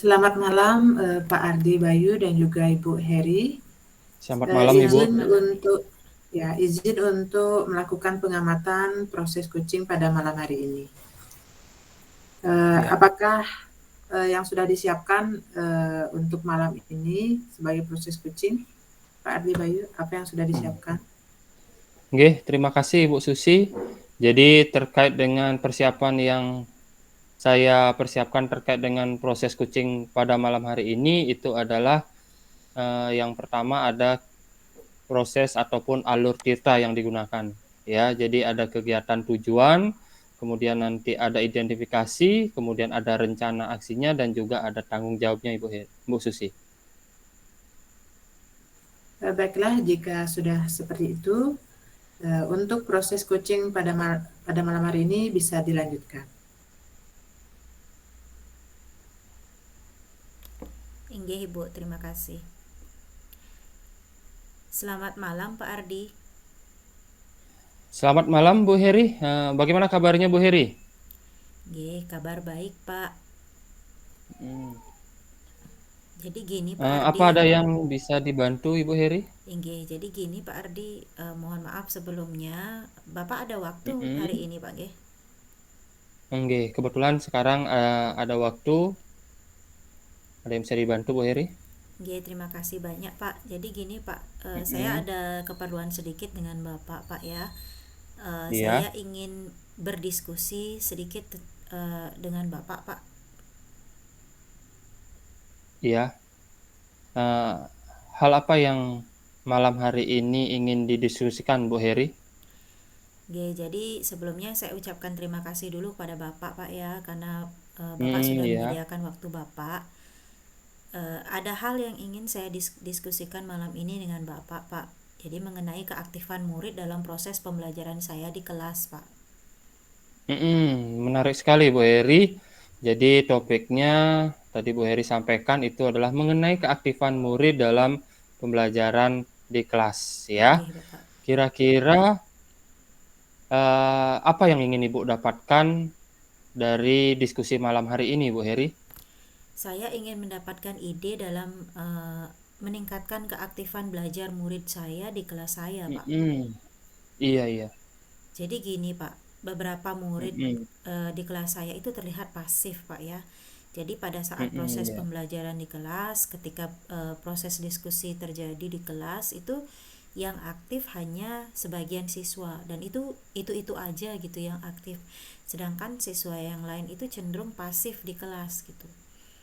Selamat malam, Pak Ardi Bayu dan juga Ibu Heri. Selamat malam, Ibu. Izin untuk melakukan pengamatan proses coaching pada malam hari ini. Ya. Apakah yang sudah disiapkan untuk malam ini sebagai proses coaching, Pak Ardi Bayu, apa yang sudah disiapkan? Oke, terima kasih Ibu Susi. Jadi terkait dengan persiapan yang saya persiapkan terkait dengan proses coaching pada malam hari ini itu adalah yang pertama ada proses ataupun alur tirta yang digunakan. Ya, jadi ada kegiatan tujuan, kemudian nanti ada identifikasi, kemudian ada rencana aksinya dan juga ada tanggung jawabnya Ibu Susi. Baiklah, jika sudah seperti itu, untuk proses coaching pada malam hari ini bisa dilanjutkan. Inggih Ibu, terima kasih. Selamat malam Pak Ardi. Selamat malam Bu Heri. Bagaimana kabarnya Bu Heri? Nggih, kabar baik Pak. Jadi gini Pak Apa Ardi. ada yang bisa dibantu Ibu Heri? Inggih, jadi gini Pak Ardi, mohon maaf sebelumnya. Bapak ada waktu hari ini Pak nggih? Oke, kebetulan sekarang ada waktu. Ada yang bisa dibantu Bu Heri? Nggih, terima kasih banyak Pak. Jadi gini Pak, saya ada keperluan sedikit dengan Bapak Pak ya. Saya Iya, ingin berdiskusi sedikit dengan Bapak Pak. iya. Eh, hal apa yang malam hari ini ingin didiskusikan Bu Heri? Oke, jadi sebelumnya saya ucapkan terima kasih dulu pada Bapak Pak ya, karena Bapak sudah Iya. menyediakan waktu Bapak. Ada hal yang ingin saya diskusikan malam ini dengan Bapak Pak. Jadi mengenai keaktifan murid dalam proses pembelajaran saya di kelas Pak. Menarik sekali Bu Heri. Jadi topiknya tadi Bu Heri sampaikan itu adalah mengenai keaktifan murid dalam pembelajaran di kelas ya. Oke Bapak. Kira-kira apa yang ingin Ibu dapatkan dari diskusi malam hari ini, Bu Heri? Saya ingin mendapatkan ide dalam meningkatkan keaktifan belajar murid saya di kelas saya Pak. Iya, iya. Jadi gini Pak, beberapa murid di kelas saya itu terlihat pasif Pak ya. Jadi pada saat proses Iya. pembelajaran di kelas, ketika proses diskusi terjadi di kelas itu yang aktif hanya sebagian siswa dan itu aja gitu yang aktif. Sedangkan siswa yang lain itu cenderung pasif di kelas gitu.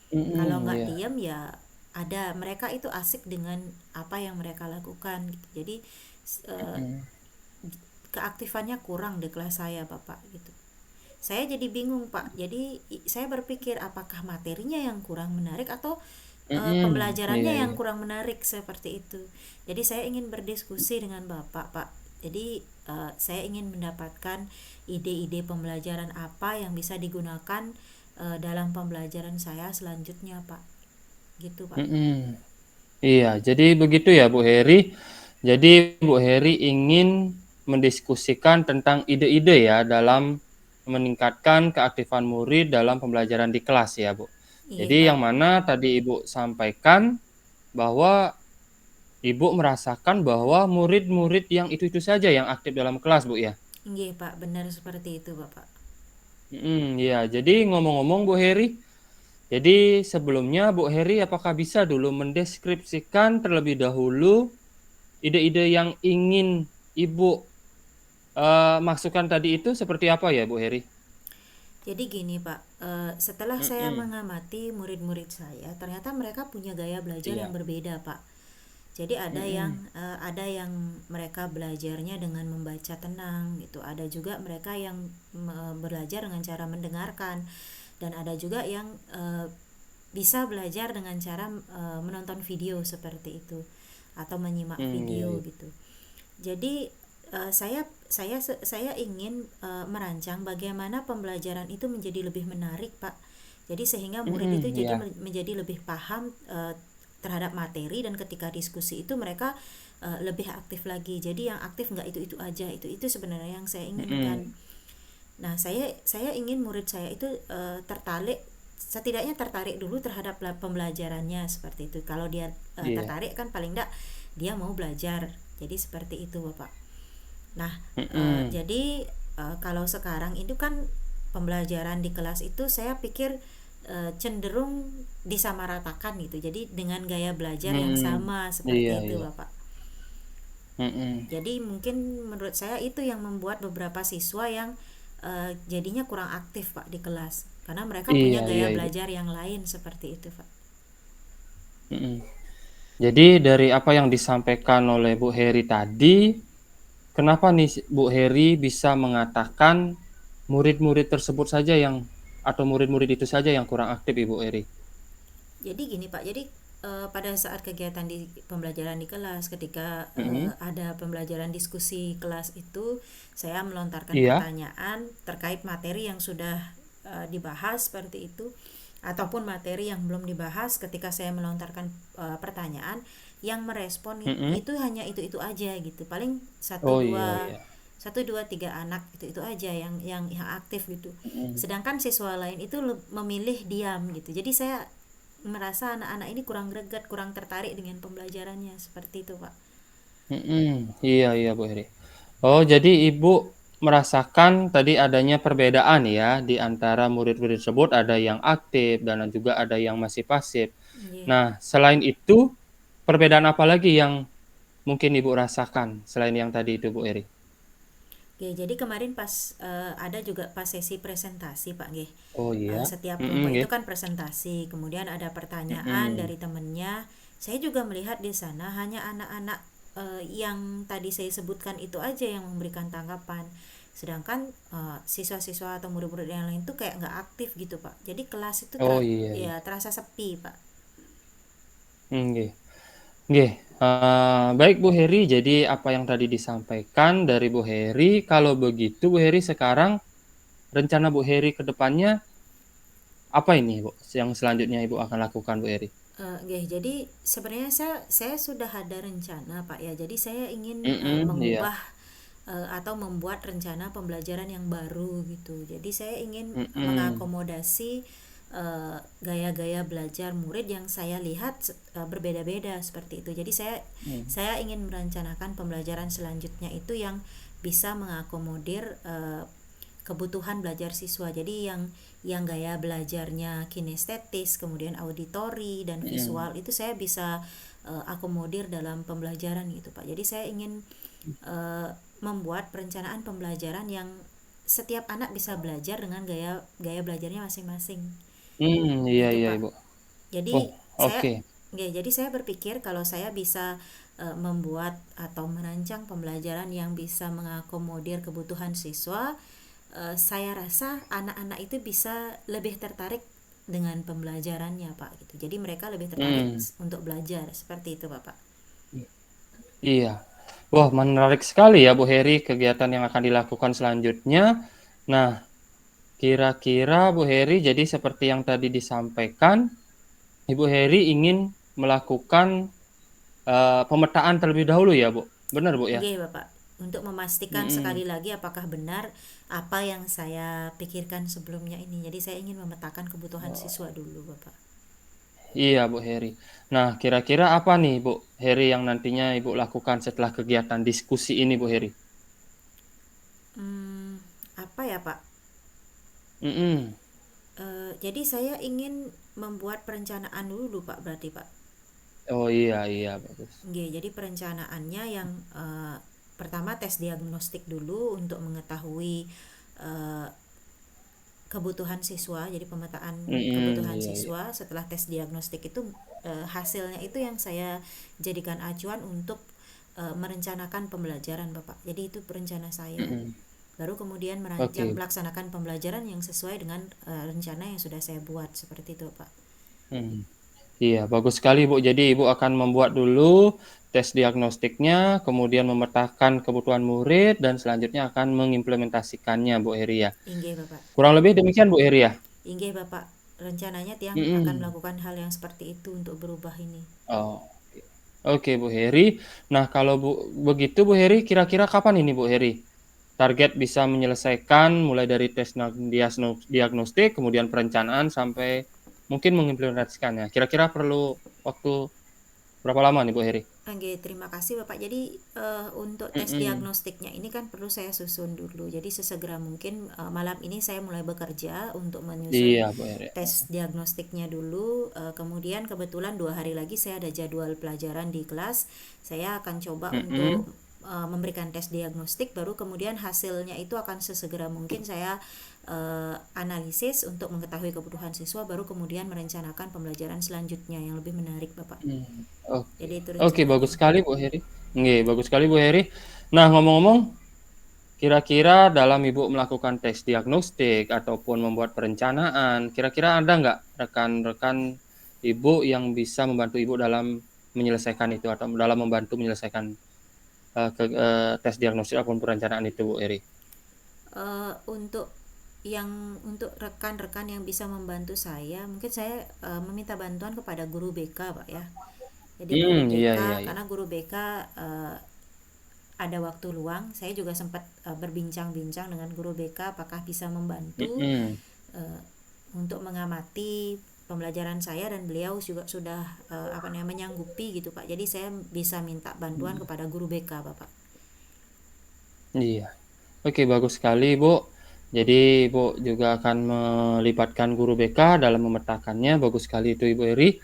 Kalau nggak Iya. diam ya ada mereka itu asik dengan apa yang mereka lakukan gitu. Jadi eh, keaktifannya kurang di kelas saya Bapak gitu. Saya jadi bingung Pak. Jadi saya berpikir apakah materinya yang kurang menarik atau pembelajarannya Iya, yang iya. kurang menarik seperti itu. Jadi saya ingin berdiskusi dengan Bapak Pak. Jadi saya ingin mendapatkan ide-ide pembelajaran apa yang bisa digunakan dalam pembelajaran saya selanjutnya Pak. Gitu Pak. Iya, jadi begitu ya Bu Heri. Jadi Bu Heri ingin mendiskusikan tentang ide-ide ya dalam meningkatkan keaktifan murid dalam pembelajaran di kelas ya Bu. Iya Jadi Pak. yang mana tadi Ibu sampaikan bahwa Ibu merasakan bahwa murid-murid yang itu-itu saja yang aktif dalam kelas Bu ya. Iya Pak, benar seperti itu Bapak. Ya, jadi ngomong-ngomong Bu Heri, jadi sebelumnya Bu Heri apakah bisa dulu mendeskripsikan terlebih dahulu ide-ide yang ingin Ibu masukkan tadi itu seperti apa ya Bu Heri? Jadi gini Pak, setelah saya mengamati murid-murid saya, ternyata mereka punya gaya belajar yang Iya. berbeda Pak. Jadi ada yang mereka belajarnya dengan membaca tenang gitu, ada juga mereka yang belajar dengan cara mendengarkan, dan ada juga yang bisa belajar dengan cara menonton video seperti itu atau menyimak Iya, video iya. gitu. Jadi saya ingin merancang bagaimana pembelajaran itu menjadi lebih menarik, Pak. Jadi sehingga murid itu jadi Iya. menjadi lebih paham terhadap materi, dan ketika diskusi itu mereka lebih aktif lagi. Jadi yang aktif nggak itu aja, itu sebenarnya yang saya inginkan. Nah, saya ingin murid saya itu tertarik setidaknya tertarik dulu terhadap pembelajarannya seperti itu. Kalau dia Iya. tertarik kan paling enggak dia mau belajar. Jadi seperti itu Bapak. Nah, Mm-mm. jadi kalau sekarang itu kan pembelajaran di kelas itu saya pikir cenderung disamaratakan gitu. Jadi dengan gaya belajar yang Hmm. sama Iya, seperti itu iya. Bapak. Mm-mm. Jadi mungkin menurut saya itu yang membuat beberapa siswa yang jadinya kurang aktif Pak di kelas. Karena mereka punya Iya, iya, gaya Ibu. belajar yang lain seperti itu Pak. Mm-mm. Jadi dari apa yang disampaikan oleh Bu Heri tadi, kenapa nih Bu Heri bisa mengatakan murid-murid tersebut saja yang atau murid-murid itu saja yang kurang aktif, Ibu Heri? Jadi gini Pak, jadi pada saat kegiatan di pembelajaran di kelas, ketika Mm-mm. ada pembelajaran diskusi kelas itu, saya melontarkan Iya. pertanyaan terkait materi yang sudah dibahas seperti itu, ataupun materi yang belum dibahas. Ketika saya melontarkan pertanyaan, yang merespon Mm-mm. itu hanya itu aja gitu, paling Oh iya, iya. satu dua tiga anak itu aja yang aktif gitu. Mm-mm. Sedangkan siswa lain itu memilih diam gitu. Jadi saya merasa anak-anak ini kurang greget, kurang tertarik dengan pembelajarannya seperti itu Pak. Mm-mm. Iya, iya, Bu Heri. Oh, jadi Ibu merasakan tadi adanya perbedaan ya di antara murid-murid tersebut, ada yang aktif dan juga ada yang masih pasif. Yeah. Nah, selain itu, perbedaan apa lagi yang mungkin Ibu rasakan selain yang tadi itu, Bu Eri? Oke, jadi kemarin pas ada juga pas sesi presentasi Pak Nggih. Oh iya. Setiap Mm-mm, kelompok itu nggih. kan presentasi, kemudian ada pertanyaan Mm-mm. dari temennya. Saya juga melihat di sana hanya anak-anak yang tadi saya sebutkan itu aja yang memberikan tanggapan. Sedangkan siswa-siswa atau murid-murid yang lain tuh kayak nggak aktif gitu Pak. Jadi kelas itu Oh iya, iya. ya terasa sepi Pak. Nggih. Nggih. Baik Bu Heri, jadi apa yang tadi disampaikan dari Bu Heri, kalau begitu Bu Heri sekarang rencana Bu Heri ke depannya apa ini Bu? Yang selanjutnya Ibu akan lakukan Bu Heri? Jadi sebenarnya saya sudah ada rencana Pak ya. Jadi saya ingin Iya. mengubah atau membuat rencana pembelajaran yang baru gitu. Jadi saya ingin Mm-mm. mengakomodasi gaya-gaya belajar murid yang saya lihat berbeda-beda seperti itu. Jadi Mm. saya ingin merencanakan pembelajaran selanjutnya itu yang bisa mengakomodir kebutuhan belajar siswa. Jadi yang gaya belajarnya kinestetis, kemudian auditori dan Mm-mm. visual itu saya bisa akomodir dalam pembelajaran gitu Pak. Jadi saya ingin membuat perencanaan pembelajaran yang setiap anak bisa belajar dengan gaya gaya belajarnya masing-masing Iya, gitu iya Pak. Ibu. Oh, Jadi saya oke. jadi saya berpikir kalau saya bisa membuat atau merancang pembelajaran yang bisa mengakomodir kebutuhan siswa, saya rasa anak-anak itu bisa lebih tertarik dengan pembelajarannya Pak gitu. Jadi mereka lebih tertarik Hmm, untuk belajar seperti itu Bapak. iya. Wah, menarik sekali ya Bu Heri kegiatan yang akan dilakukan selanjutnya. Nah, kira-kira Bu Heri jadi seperti yang tadi disampaikan, Ibu Heri ingin melakukan pemetaan terlebih dahulu ya Bu? Benar Bu ya? Nggih Bapak, untuk memastikan Mm-mm. sekali lagi apakah benar apa yang saya pikirkan sebelumnya ini. Jadi saya ingin memetakan kebutuhan Oh, siswa dulu Bapak. iya Bu Heri. Nah, kira-kira apa nih Bu Heri yang nantinya Ibu lakukan setelah kegiatan diskusi ini Bu Heri? Apa ya Pak? Mm-mm. Jadi saya ingin membuat perencanaan dulu Pak berarti Pak. Oh iya, iya bagus. Nggih, jadi perencanaannya yang pertama tes diagnostik dulu untuk mengetahui eh, kebutuhan siswa. Jadi pemetaan Mm-mm, kebutuhan iya, iya. siswa. Setelah tes diagnostik itu hasilnya itu yang saya jadikan acuan untuk merencanakan pembelajaran Bapak. Jadi itu perencana saya. Mm-mm. Baru kemudian Oke. melaksanakan pembelajaran yang sesuai dengan rencana yang sudah saya buat seperti itu Pak. Hmm. Iya, bagus sekali Bu. Jadi Ibu akan membuat dulu tes diagnostiknya, kemudian memetakan kebutuhan murid, dan selanjutnya akan mengimplementasikannya Bu Heri ya. Inggih Bapak. Kurang lebih demikian Bu Heri ya? Inggih Bapak. Rencananya Tiang akan Mm-mm. melakukan hal yang seperti itu untuk berubah ini. Oh, oke. Oke Bu Heri. Nah kalau begitu Bu Heri, kira-kira kapan ini Bu Heri? target bisa menyelesaikan mulai dari tes diagnostik, kemudian perencanaan sampai mungkin mengimplementasikannya. Kira-kira perlu waktu berapa lama nih Bu Heri? Oke, terima kasih Bapak. Jadi untuk tes Mhm. diagnostiknya ini kan perlu saya susun dulu. Jadi sesegera mungkin malam ini saya mulai bekerja untuk menyusun Iya Bu Heri. tes diagnostiknya dulu. Kemudian kebetulan 2 hari lagi saya ada jadwal pelajaran di kelas. Saya akan coba Mhm. untuk memberikan tes diagnostik, baru kemudian hasilnya itu akan sesegera mungkin saya analisis untuk mengetahui kebutuhan siswa, baru kemudian merencanakan pembelajaran selanjutnya yang lebih menarik Bapak. Oke. Jadi itu Oke, rencananya. bagus sekali Bu Heri. Nggih, bagus sekali Bu Heri. Nah, ngomong-ngomong, kira-kira dalam Ibu melakukan tes diagnostik ataupun membuat perencanaan, kira-kira ada nggak rekan-rekan Ibu yang bisa membantu Ibu dalam menyelesaikan itu atau dalam membantu menyelesaikan tes diagnostik ataupun perencanaan itu Bu Heri? Untuk untuk rekan-rekan yang bisa membantu saya, mungkin saya meminta bantuan kepada guru BK Pak ya. Jadi guru Iya iya BK, iya. karena guru BK ada waktu luang, saya juga sempat berbincang-bincang dengan guru BK apakah bisa membantu Mhm. uh, untuk mengamati pembelajaran saya, dan beliau juga sudah menyanggupi gitu Pak. Jadi saya bisa minta bantuan kepada guru BK Bapak. Iya. Oke, bagus sekali, Bu. Jadi, Ibu juga akan melibatkan guru BK dalam memetakannya, bagus sekali itu Ibu Heri.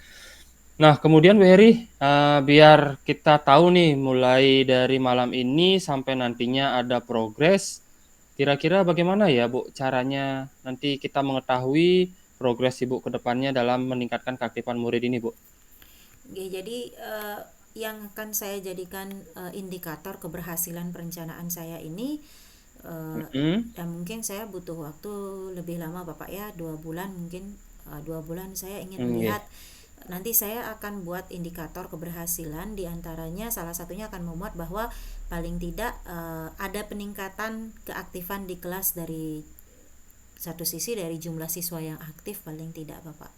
Nah, kemudian Bu Heri, biar kita tahu nih mulai dari malam ini sampai nantinya ada progres, kira-kira bagaimana ya, Bu, caranya nanti kita mengetahui progres Ibu ke depannya dalam meningkatkan keaktifan murid ini, Bu? Oke, jadi yang akan saya jadikan indikator keberhasilan perencanaan saya ini, Mhm. dan mungkin saya butuh waktu lebih lama Bapak ya, 2 bulan mungkin. 2 bulan saya ingin Nggih. melihat, nanti saya akan buat indikator keberhasilan, diantaranya salah satunya akan memuat bahwa paling tidak ada peningkatan keaktifan di kelas, dari satu sisi dari jumlah siswa yang aktif paling tidak Bapak.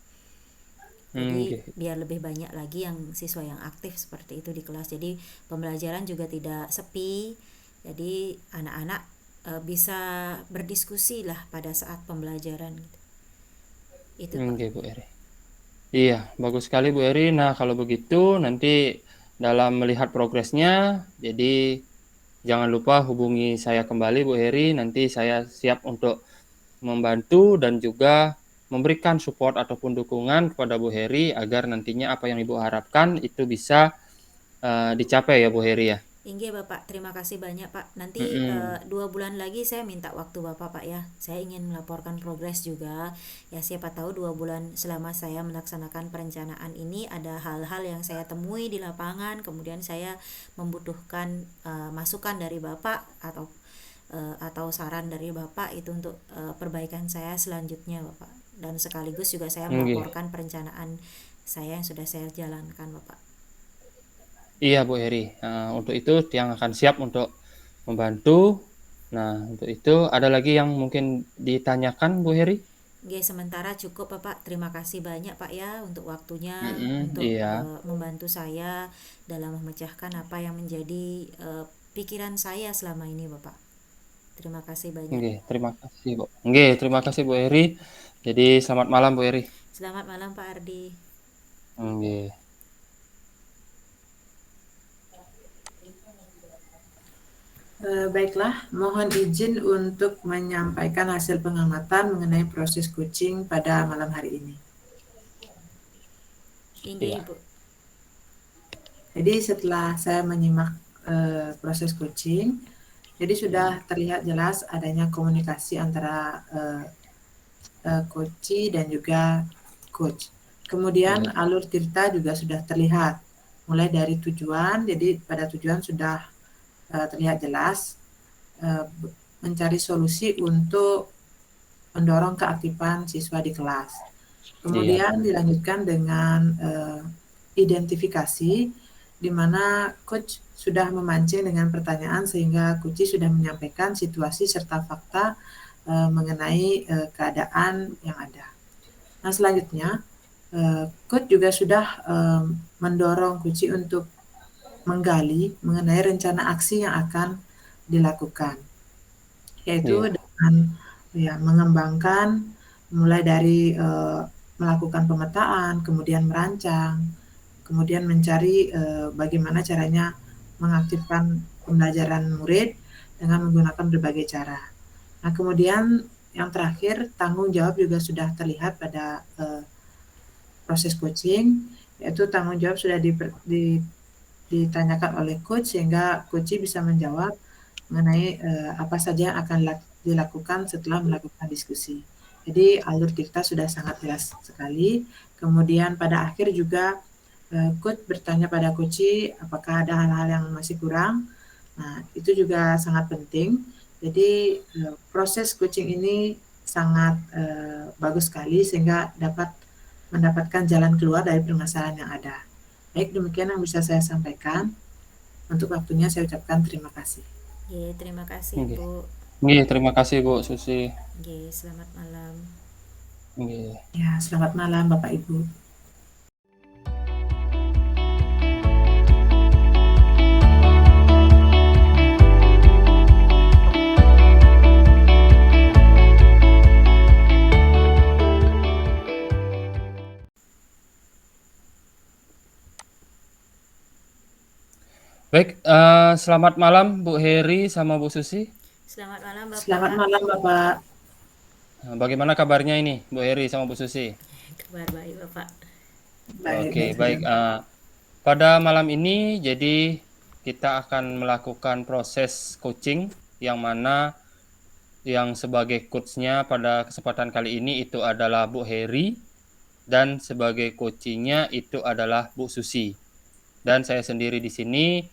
Jadi Nggih. biar lebih banyak lagi yang siswa yang aktif seperti itu di kelas. Jadi pembelajaran juga tidak sepi. Jadi anak-anak bisa berdiskusi lah pada saat pembelajaran gitu. Itu Pak. Nggih, Bu Heri. Iya, bagus sekali Bu Heri. Nah, kalau begitu nanti dalam melihat progresnya, jadi jangan lupa hubungi saya kembali Bu Heri, nanti saya siap untuk membantu dan juga memberikan support ataupun dukungan kepada Bu Heri agar nantinya apa yang Ibu harapkan itu bisa dicapai ya Bu Heri ya. Inge Bapak, terima kasih banyak Pak. Nanti Mhm. 2 bulan lagi saya minta waktu Bapak Pak ya. Saya ingin melaporkan progres juga. Ya siapa tahu 2 bulan selama saya melaksanakan perencanaan ini ada hal-hal yang saya temui di lapangan. Kemudian saya membutuhkan masukan dari Bapak, atau saran dari Bapak itu untuk perbaikan saya selanjutnya Bapak. Dan sekaligus juga saya Nggih. melaporkan perencanaan saya yang sudah saya jalankan Bapak. Iya Bu Heri, untuk itu yang akan siap untuk membantu. Nah, untuk itu ada lagi yang mungkin ditanyakan Bu Heri? Oke, sementara cukup Bapak. Terima kasih banyak Pak ya untuk waktunya, Mhm, untuk iya. membantu saya dalam memecahkan apa yang menjadi pikiran saya selama ini Bapak. Terima kasih banyak. Nggih, terima kasih, Bu. Nggih, terima kasih Bu Heri. Jadi selamat malam Bu Heri. Selamat malam Pak Ardi. Nggih. Baiklah, mohon izin untuk menyampaikan hasil pengamatan mengenai proses coaching pada malam hari ini. Inge Iya. Ibu. Jadi setelah saya menyimak proses coaching, jadi sudah terlihat jelas adanya komunikasi antara coachee dan juga coach. Kemudian Iya. alur cerita juga sudah terlihat, mulai dari tujuan, jadi pada tujuan sudah terlihat jelas, mencari solusi untuk mendorong keaktifan siswa di kelas. Iya. Kemudian dilanjutkan dengan identifikasi, di mana coach sudah memancing dengan pertanyaan sehingga coachee sudah menyampaikan situasi serta fakta mengenai keadaan yang ada. Nah, selanjutnya coach juga sudah mendorong coachee untuk menggali mengenai rencana aksi yang akan dilakukan. yaitu Iya. dengan ya mengembangkan mulai dari, melakukan pemetaan, kemudian merancang, kemudian mencari, bagaimana caranya mengaktifkan pembelajaran murid dengan menggunakan berbagai cara. Nah, kemudian yang terakhir, tanggung jawab juga sudah terlihat pada, proses coaching, yaitu tanggung jawab sudah ditanyakan oleh coach sehingga coach bisa menjawab mengenai, apa saja yang akan dilakukan setelah melakukan diskusi. Jadi alur kita sudah sangat jelas sekali, kemudian pada akhir juga, coach bertanya pada coachee apakah ada hal-hal yang masih kurang. Nah, itu juga sangat penting. Jadi, proses coaching ini sangat, bagus sekali sehingga dapat mendapatkan jalan keluar dari permasalahan yang ada. Baik, demikian yang bisa saya sampaikan. Untuk waktunya saya ucapkan terima kasih. Nggih, terima kasih Nggih. Bu. Nggih, terima kasih Bu Susi. Nggih, selamat malam. Nggih. Ya, selamat malam Bapak Ibu. Baik, selamat malam Bu Heri sama Bu Susi. Selamat malam Bapak. Selamat malam Bapak. Bagaimana kabarnya ini Bu Heri sama Bu Susi? Kabar baik Bapak. Baik, Oke, baik. saja. Pada malam ini jadi kita akan melakukan proses coaching yang mana yang sebagai coach-nya pada kesempatan kali ini itu adalah Bu Heri dan sebagai coaching-nya itu adalah Bu Susi. Dan saya sendiri di sini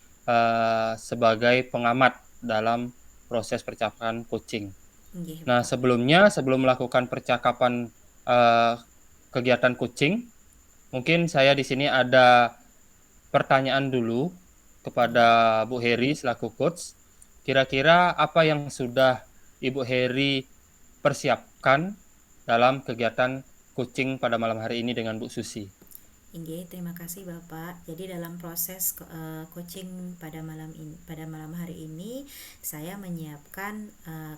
sebagai pengamat dalam proses percakapan coaching. Nggih, Nah, Bapak. sebelum melakukan percakapan kegiatan coaching, mungkin saya di sini ada pertanyaan dulu kepada Bu Heri selaku coach. Kira-kira apa yang sudah Ibu Heri persiapkan dalam kegiatan coaching pada malam hari ini dengan Bu Susi? Nggih, terima kasih Bapak. Jadi dalam proses coaching pada malam hari ini saya menyiapkan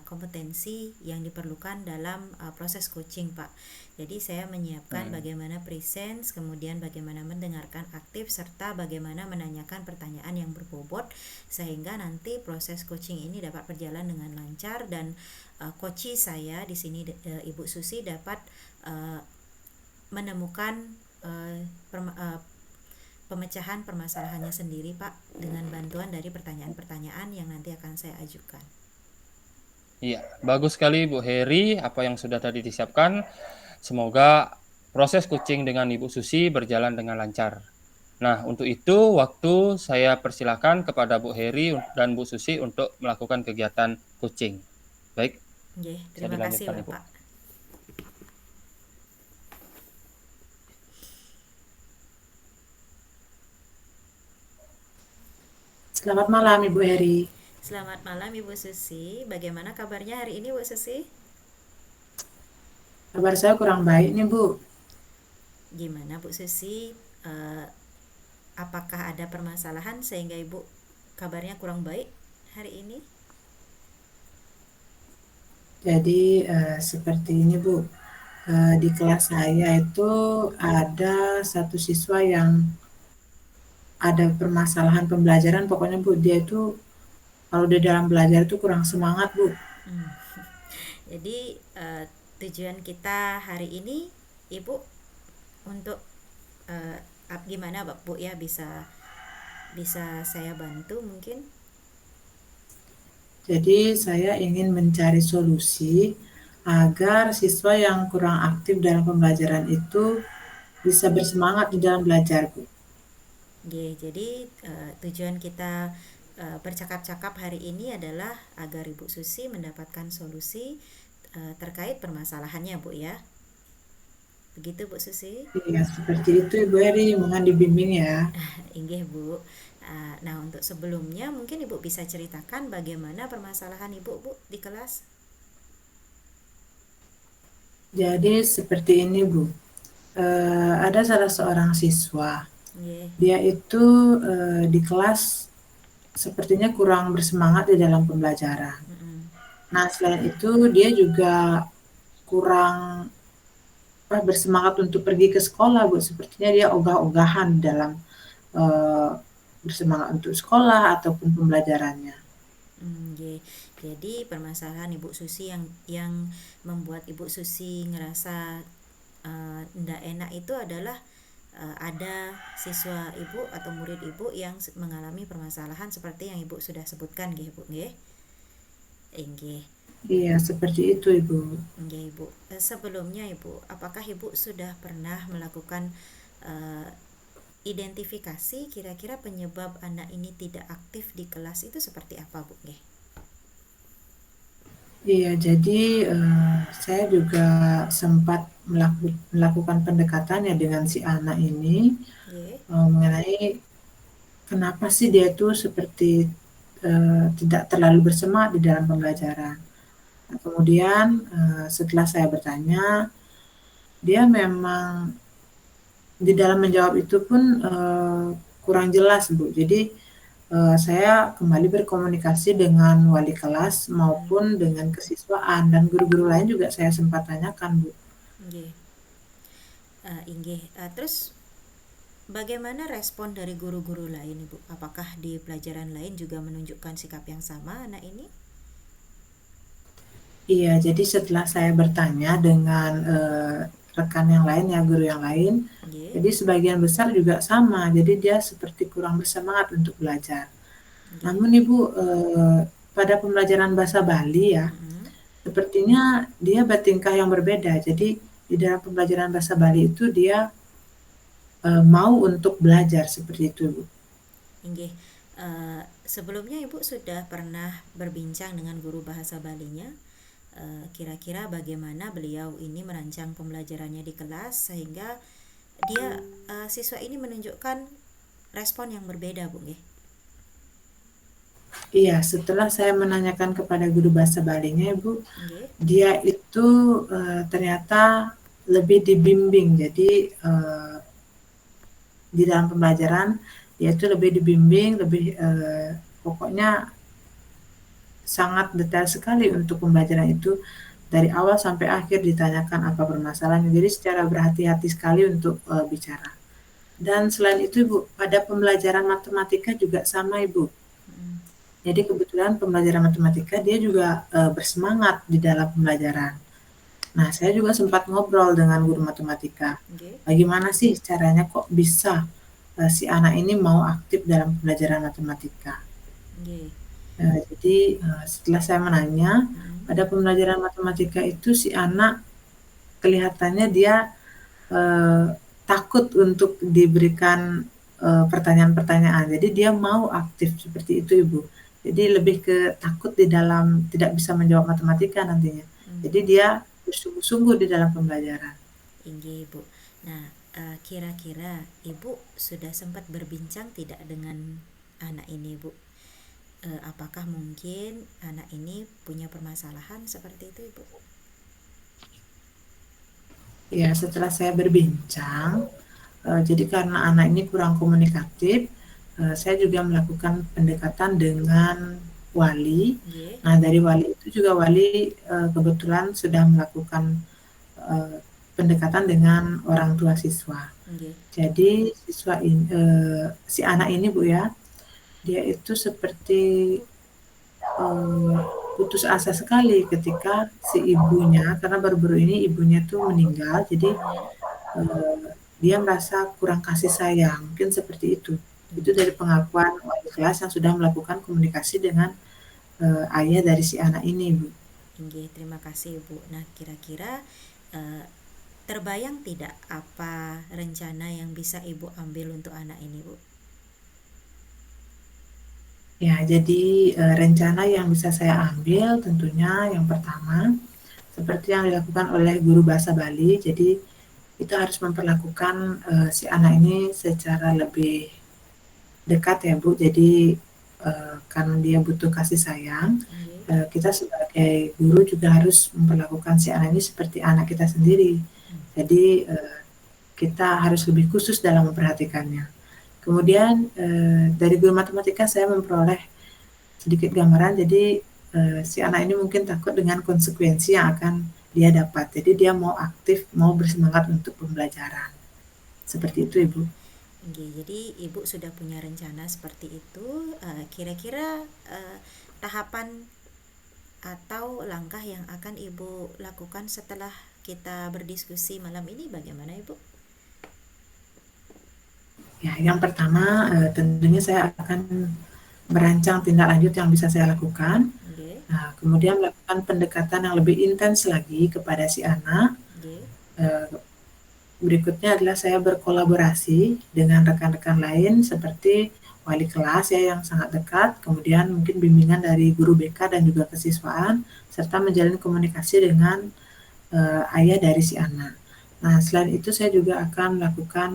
kompetensi yang diperlukan dalam proses coaching, Pak. Jadi saya menyiapkan bagaimana presence, kemudian bagaimana mendengarkan aktif serta bagaimana menanyakan pertanyaan yang berbobot sehingga nanti proses coaching ini dapat berjalan dengan lancar dan coachee saya di sini Ibu Susi dapat menemukan pemecahan permasalahannya sendiri Pak dengan bantuan dari pertanyaan-pertanyaan yang nanti akan saya ajukan. Iya, bagus sekali Bu Heri apa yang sudah tadi disiapkan. Semoga proses coaching dengan Ibu Susi berjalan dengan lancar. Nah, untuk itu waktu saya persilakan kepada Bu Heri dan Bu Susi untuk melakukan kegiatan coaching. Baik. Nggih, terima kasih Bapak. Ibu. Selamat malam Ibu Heri. Selamat malam Ibu Susi. Bagaimana kabarnya hari ini Bu Susi? Kabar saya kurang baik nih Bu. Gimana Bu Susi? Apakah ada permasalahan sehingga Ibu kabarnya kurang baik hari ini? Jadi seperti ini Bu, di kelas saya itu ada satu siswa yang ada permasalahan pembelajaran, pokoknya Bu dia itu kalau di dalam belajar itu kurang semangat Bu. Jadi tujuan kita hari ini Ibu untuk gimana Bu ya bisa saya bantu mungkin? Jadi saya ingin mencari solusi agar siswa yang kurang aktif dalam pembelajaran itu bisa bersemangat di dalam belajar Bu. Jadi tujuan kita bercakap-cakap hari ini adalah agar Ibu Susi mendapatkan solusi terkait permasalahannya Bu ya. Begitu Bu Susi? Iya seperti itu Ibu Heri, mohon dibimbing ya. Inggih Bu. Nah untuk sebelumnya mungkin Ibu bisa ceritakan bagaimana permasalahan Ibu Bu di kelas? Jadi seperti ini Bu, ada salah seorang siswa, dia itu di kelas sepertinya kurang bersemangat di dalam pembelajaran. Nah, selain itu dia juga kurang bersemangat untuk pergi ke sekolah, Bu. Sepertinya dia ogah-ogahan dalam eee, bersemangat untuk sekolah ataupun pembelajarannya. Nggih. Jadi permasalahan Ibu Susi yang membuat Ibu Susi ngerasa ndak enak itu adalah ada siswa Ibu atau murid Ibu yang mengalami permasalahan seperti yang Ibu sudah sebutkan nggih, Bu, nggih? Nggih. Iya, seperti itu, Ibu. Nggih, Ibu. Sebelumnya Ibu, apakah Ibu sudah pernah melakukan eh, identifikasi kira-kira penyebab anak ini tidak aktif di kelas itu seperti apa, Bu? Nggih. Iya, jadi, saya juga sempat melakukan pendekatan ya dengan si anak ini, Nggih. mengenai kenapa sih dia tuh seperti, tidak terlalu bersemangat di dalam pembelajaran. Nah, kemudian, setelah saya bertanya, dia memang di dalam menjawab itu pun, kurang jelas, Bu. Jadi, saya kembali berkomunikasi dengan wali kelas maupun dengan kesiswaan dan guru-guru lain juga saya sempat tanyakan, Bu. Nggih. Inggih. Terus bagaimana respon dari guru-guru lain, Ibu? Apakah di pelajaran lain juga menunjukkan sikap yang sama anak ini? Iya, jadi setelah saya bertanya dengan, rekan yang lain ya, guru yang lain, Nggih. jadi sebagian besar juga sama, jadi dia seperti kurang bersemangat untuk belajar. Nggih. Namun Ibu, pada pembelajaran bahasa Bali ya, Mm-mm. sepertinya dia bertingkah yang berbeda. Jadi di dalam pembelajaran bahasa Bali itu dia, mau untuk belajar, seperti itu, Bu. Inggih. Sebelumnya Ibu sudah pernah berbincang dengan guru bahasa Balinya. Kira-kira bagaimana beliau ini merancang pembelajarannya di kelas sehingga dia siswa ini menunjukkan respon yang berbeda, Bu, nggih. Iya, setelah saya menanyakan kepada guru bahasa Balinya, Ibu, Nggih. dia itu, ternyata lebih dibimbing. Jadi, di dalam pembelajaran dia itu lebih dibimbing, lebih, pokoknya sangat detail sekali untuk pembelajaran itu, dari awal sampai akhir ditanyakan apa permasalahannya. Jadi secara berhati-hati sekali untuk, bicara. Dan selain itu, Ibu, pada pembelajaran matematika juga sama, Ibu. Mm. Jadi kebetulan pembelajaran matematika dia juga, bersemangat di dalam pembelajaran. Nah, saya juga sempat ngobrol dengan guru matematika. Nggih. Bagaimana sih caranya kok bisa, si anak ini mau aktif dalam pembelajaran matematika? Nggih. Jadi, setelah saya menanya, Mm. pada pembelajaran matematika itu si anak kelihatannya dia, eee, takut untuk diberikan, pertanyaan-pertanyaan. Jadi dia mau aktif seperti itu, Ibu. Jadi lebih ke takut di dalam tidak bisa menjawab matematika nantinya. Jadi Mm. dia bersungguh-sungguh di dalam pembelajaran. Inggih, Bu. Nah, kira-kira Ibu sudah sempat berbincang tidak dengan anak ini, Bu? Apakah mungkin anak ini punya permasalahan seperti itu, Ibu? Ya, setelah saya berbincang, jadi karena anak ini kurang komunikatif, saya juga melakukan pendekatan dengan wali. Nggih. Nah, dari wali itu juga wali, kebetulan sudah melakukan, pendekatan dengan orang tua siswa. Nggih. Jadi si anak ini, Bu, ya, dia itu seperti, eee, putus asa sekali ketika si ibunya karena baru-baru ini ibunya tuh meninggal, jadi, Mm. dia merasa kurang kasih sayang, mungkin seperti itu. Itu dari Nggih. pengakuan wali kelas yang sudah melakukan komunikasi dengan, ayah dari si anak ini, Bu. Nggih, terima kasih, Bu. Nah, kira-kira eh, terbayang tidak apa rencana yang bisa Ibu ambil untuk anak ini, Bu? Ya, jadi, rencana yang bisa saya ambil tentunya yang pertama, seperti yang dilakukan oleh guru bahasa Bali, jadi kita harus memperlakukan, si anak ini secara lebih dekat ya, Bu. Jadi, karena dia butuh kasih sayang, Nggih. kita sebagai guru juga harus memperlakukan si anak ini seperti anak kita sendiri. Jadi, kita harus lebih khusus dalam memperhatikannya. Kemudian, dari guru matematika saya memperoleh sedikit gambaran, jadi si anak ini mungkin takut dengan konsekuensi yang akan dia dapat. Jadi dia mau aktif, mau bersemangat untuk pembelajaran. Seperti itu, Ibu. Oke, jadi Ibu sudah punya rencana seperti itu. Kira-kira tahapan atau langkah yang akan Ibu lakukan setelah kita berdiskusi malam ini bagaimana, Ibu? Ya, yang pertama tentunya saya akan merancang tindak lanjut yang bisa saya lakukan. Oke, Nah, kemudian melakukan pendekatan yang lebih intens lagi kepada si anak. oke, Eh, Berikutnya adalah saya berkolaborasi dengan rekan-rekan lain seperti wali kelas ya yang sangat dekat, kemudian mungkin bimbingan dari guru BK dan juga kesiswaan, serta menjalin komunikasi dengan ayah dari si anak. Nah, selain itu saya juga akan melakukan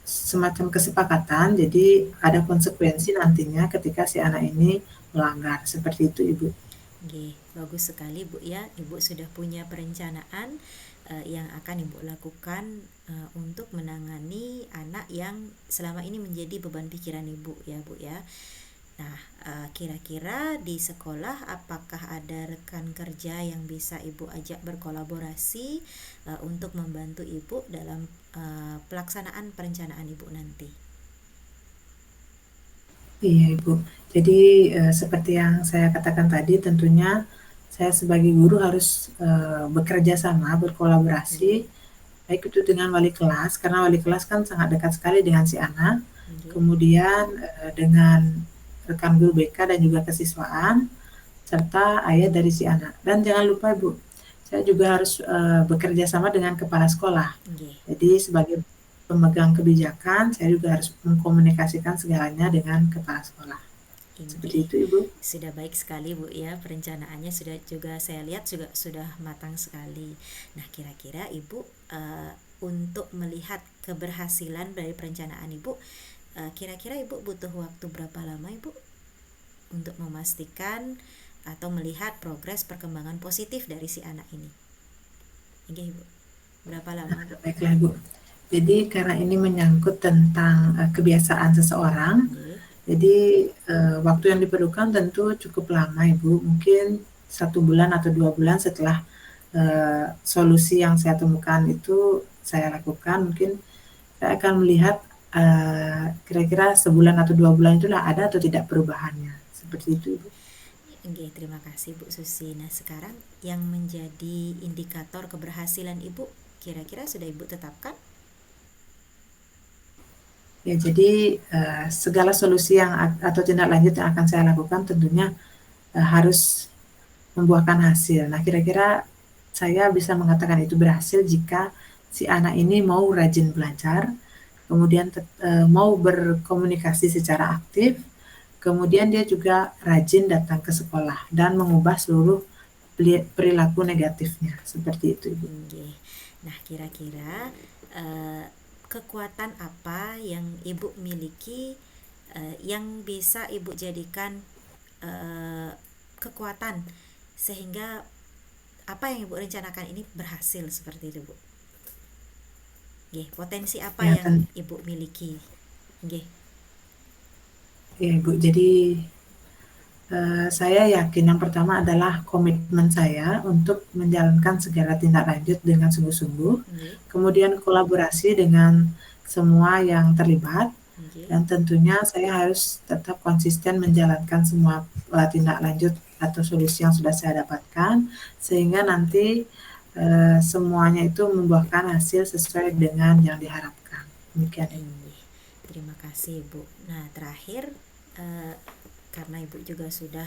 semacam kesepakatan, jadi ada konsekuensi nantinya ketika si anak ini melanggar. Seperti itu, Ibu. oke. Bagus sekali, Bu ya. Ibu sudah punya perencanaan yang akan Ibu lakukan untuk menangani anak yang selama ini menjadi beban pikiran Ibu ya, Bu ya. Nah, kira-kira di sekolah apakah ada rekan kerja yang bisa Ibu ajak berkolaborasi untuk membantu Ibu dalam pelaksanaan perencanaan Ibu nanti? Iya, Ibu. Jadi seperti yang saya katakan tadi, tentunya saya sebagai guru harus bekerja sama, berkolaborasi, Oke, baik itu dengan wali kelas, karena wali kelas kan sangat dekat sekali dengan si anak, oke, kemudian dengan rekan guru BK dan juga kesiswaan, serta ayah dari si anak. Dan jangan lupa, Ibu, saya juga harus bekerja sama dengan kepala sekolah. oke. Jadi sebagai pemegang kebijakan, saya juga harus mengkomunikasikan segalanya dengan kepala sekolah. Seperti Inggih. itu, Ibu. Sudah baik sekali, Bu ya. Perencanaannya sudah juga saya lihat juga sudah matang sekali. Nah, kira-kira Ibu untuk melihat keberhasilan dari perencanaan Ibu, kira-kira Ibu butuh waktu berapa lama, Ibu, untuk memastikan atau melihat progres perkembangan positif dari si anak ini? Oke, Ibu. Berapa lama, Bu? Baiklah, Ibu. Jadi karena ini menyangkut tentang kebiasaan seseorang, Oke, jadi waktu yang diperlukan tentu cukup lama, Ibu. Mungkin 1 bulan atau 2 bulan setelah solusi yang saya temukan itu saya lakukan. Mungkin saya akan melihat kira-kira sebulan atau 2 bulan itulah ada atau tidak perubahannya. Seperti itu, Ibu. oke, terima kasih Bu Susi. Nah, sekarang yang menjadi indikator keberhasilan Ibu kira-kira sudah Ibu tetapkan? Ya, jadi segala solusi yang atau tindak lanjut yang akan saya lakukan tentunya harus membuahkan hasil. Nah, kira-kira saya bisa mengatakan itu berhasil jika si anak ini mau rajin belajar, kemudian mau berkomunikasi secara aktif, kemudian dia juga rajin datang ke sekolah dan mengubah seluruh perilaku negatifnya. Seperti itu, Ibu. Oke. Nah, kira-kira eh, kekuatan apa yang Ibu miliki yang bisa Ibu jadikan eh, kekuatan sehingga apa yang Ibu rencanakan ini berhasil seperti itu, Bu? Oke, potensi apa Ya, yang Ibu miliki? Oke, ya, Ibu. Jadi saya yakin yang pertama adalah komitmen saya untuk menjalankan segala tindak lanjut dengan sungguh-sungguh, oke, kemudian kolaborasi dengan semua yang terlibat, oke. dan tentunya saya harus tetap konsisten menjalankan semua tindak lanjut atau solusi yang sudah saya dapatkan, sehingga nanti semuanya itu membuahkan hasil sesuai dengan yang diharapkan. Demikian, Ibu. Iya, terima kasih Bu. Nah, terakhir eh, karena Ibu juga sudah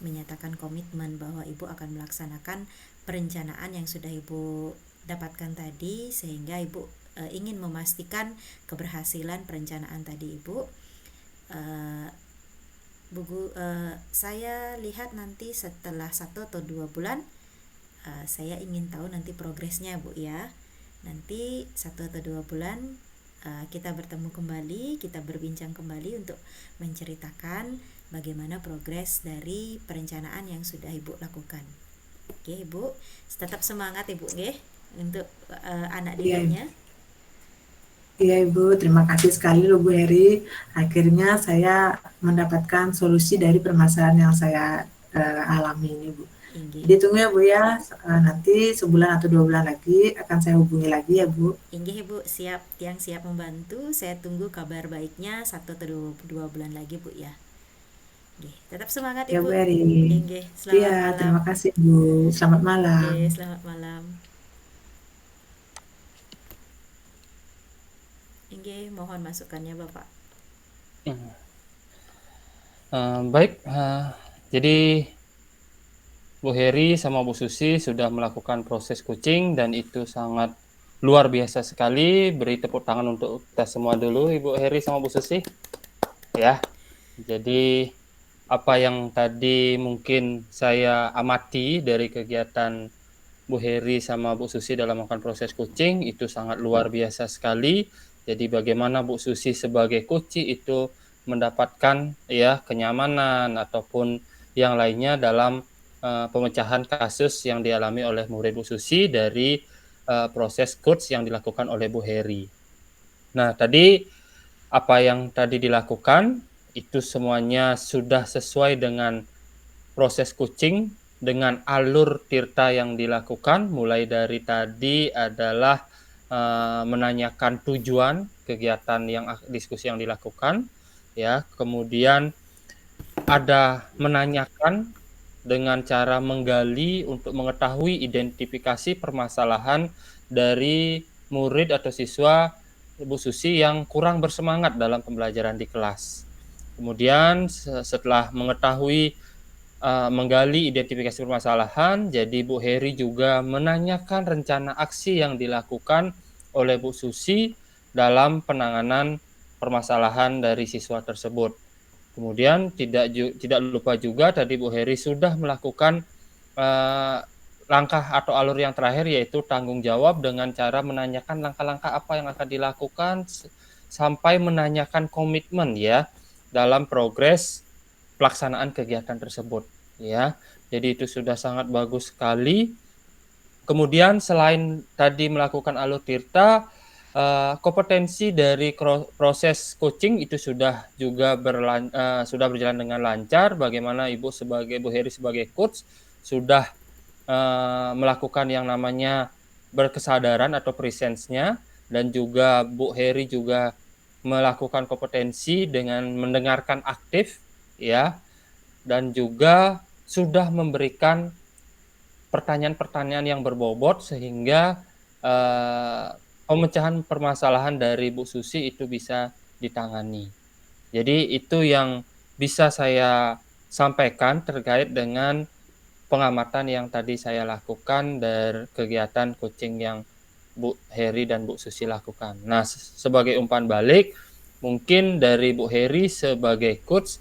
menyatakan komitmen bahwa Ibu akan melaksanakan perencanaan yang sudah Ibu dapatkan tadi, sehingga Ibu ingin memastikan keberhasilan perencanaan tadi Ibu. Eh, saya lihat nanti setelah 1 atau 2 bulan, saya ingin tahu nanti progresnya, Bu ya. Nanti 1 atau 2 bulan kita bertemu kembali, kita berbincang kembali untuk menceritakan bagaimana progres dari perencanaan yang sudah Ibu lakukan. Oke, Ibu, tetap semangat Ibu, nggih, untuk anak Iya, didiknya. iya, Ibu, terima kasih sekali loh Bu Heri. Akhirnya saya mendapatkan solusi dari permasalahan yang saya alami ini, Bu. Inggih. Jadi tunggu ya Bu ya, nanti sebulan atau 2 bulan lagi akan saya hubungi lagi ya Bu. Inggih Bu, siap, tiang siap membantu. Saya tunggu kabar baiknya 1 atau 2 bulan lagi Bu ya. Inggih, tetap semangat Ya Ibu. Bu Heri. Inggih, selamat Iya, malam. terima kasih Bu. Selamat malam. Inggih, selamat malam. Inggih, mohon masukannya Bapak. Baik, jadi Bu Heri sama Bu Susi sudah melakukan proses coaching dan itu sangat luar biasa sekali. Beri tepuk tangan untuk kita semua dulu, Ibu Heri sama Bu Susi. Ya, jadi apa yang tadi mungkin saya amati dari kegiatan Bu Heri sama Bu Susi dalam melakukan proses coaching itu sangat luar biasa sekali. Jadi bagaimana Bu Susi sebagai coach itu mendapatkan ya kenyamanan ataupun yang lainnya dalam pemecahan kasus yang dialami oleh murid Bu Susi dari proses coach yang dilakukan oleh Bu Heri. Nah, tadi apa yang tadi dilakukan itu semuanya sudah sesuai dengan proses coaching dengan alur tirta yang dilakukan. Mulai dari tadi adalah menanyakan tujuan kegiatan yang diskusi yang dilakukan, ya. Kemudian ada menanyakan dengan cara menggali untuk mengetahui identifikasi permasalahan dari murid atau siswa Bu Susi yang kurang bersemangat dalam pembelajaran di kelas. Kemudian setelah mengetahui menggali identifikasi permasalahan, jadi Bu Heri juga menanyakan rencana aksi yang dilakukan oleh Bu Susi dalam penanganan permasalahan dari siswa tersebut. Kemudian tidak lupa juga tadi Bu Heri sudah melakukan langkah atau alur yang terakhir yaitu tanggung jawab dengan cara menanyakan langkah-langkah apa yang akan dilakukan sampai menanyakan komitmen ya dalam progres pelaksanaan kegiatan tersebut ya. Jadi itu sudah sangat bagus sekali. Kemudian selain tadi melakukan alur tirta, kompetensi dari proses coaching itu sudah juga sudah berjalan dengan lancar. Bagaimana Bu Heri sebagai coach sudah melakukan yang namanya berkesadaran atau presence-nya, dan juga Bu Heri juga melakukan kompetensi dengan mendengarkan aktif ya, dan juga sudah memberikan pertanyaan-pertanyaan yang berbobot sehingga pemecahan permasalahan dari Bu Susi itu bisa ditangani. Jadi itu yang bisa saya sampaikan terkait dengan pengamatan yang tadi saya lakukan dari kegiatan coaching yang Bu Heri dan Bu Susi lakukan. Nah, sebagai umpan balik, mungkin dari Bu Heri sebagai coach,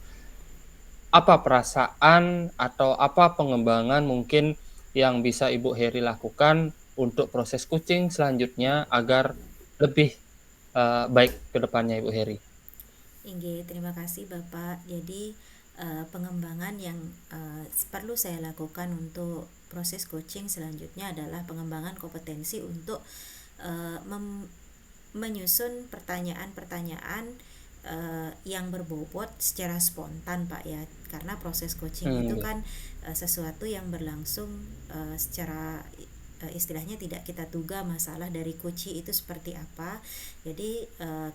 apa perasaan atau apa pengembangan mungkin yang bisa Ibu Heri lakukan untuk proses coaching selanjutnya agar lebih baik ke depannya, Ibu Heri? Inggih, terima kasih Bapak. Jadi pengembangan yang perlu saya lakukan untuk proses coaching selanjutnya adalah pengembangan kompetensi untuk menyusun pertanyaan-pertanyaan yang berbobot secara spontan Pak ya, karena proses coaching itu kan sesuatu yang berlangsung secara istilahnya tidak kita duga masalah dari coaching itu seperti apa. Jadi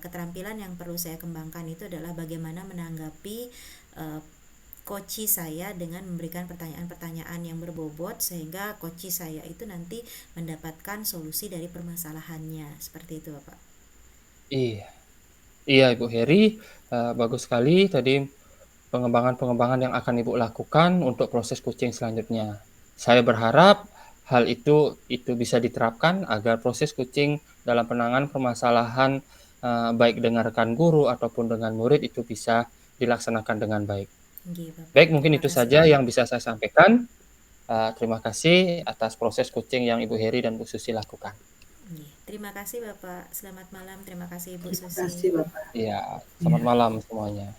keterampilan yang perlu saya kembangkan itu adalah bagaimana menanggapi coaching saya dengan memberikan pertanyaan-pertanyaan yang berbobot sehingga coaching saya itu nanti mendapatkan solusi dari permasalahannya. Seperti itu Bapak. Iya Ibu Heri, bagus sekali tadi pengembangan-pengembangan yang akan Ibu lakukan untuk proses coaching selanjutnya. Saya berharap hal itu bisa diterapkan agar proses coaching dalam penanganan permasalahan baik dengan rekan guru ataupun dengan murid itu bisa dilaksanakan dengan baik. Baik, mungkin itu saja yang bisa saya sampaikan. Terima kasih atas proses coaching yang Ibu Heri dan Bu Susi lakukan. Terima kasih Bapak. Selamat malam. Terima kasih Ibu Susi. Terima kasih Bapak. Iya, selamat malam semuanya.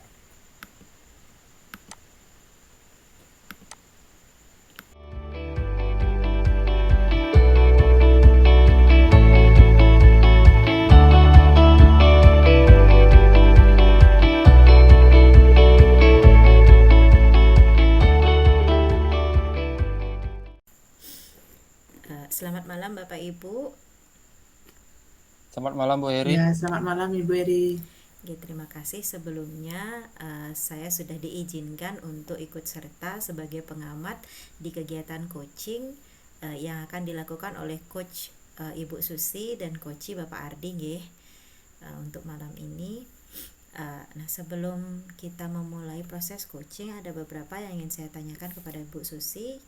Bapak Ibu. Selamat malam Bu Heri. Ya, selamat malam Ibu Eri. Oke, terima kasih sebelumnya saya sudah diizinkan untuk ikut serta sebagai pengamat di kegiatan coaching yang akan dilakukan oleh coach Ibu Susi dan coach Bapak Ardi nggih, untuk malam ini. Nah, sebelum kita memulai proses coaching, ada beberapa yang ingin saya tanyakan kepada Ibu Susi.